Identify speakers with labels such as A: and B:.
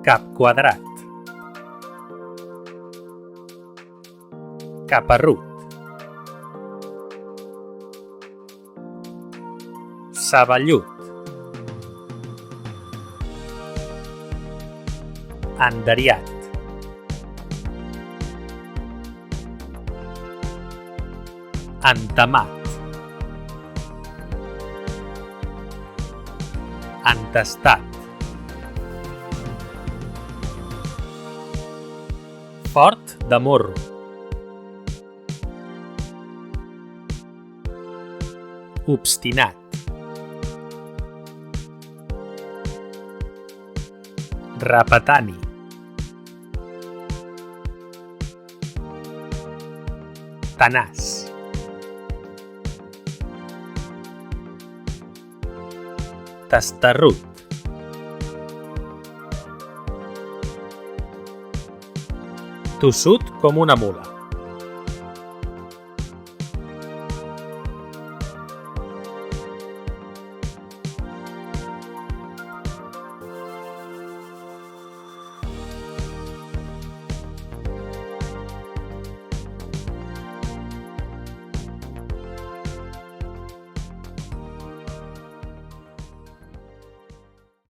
A: Cap quadrat. Caparrut. Saballut. Enderiat. Entemat. Entestat. Fort de morro. Obstinat. Repetani. Tenaç. Testarrut. Tossut com una mula.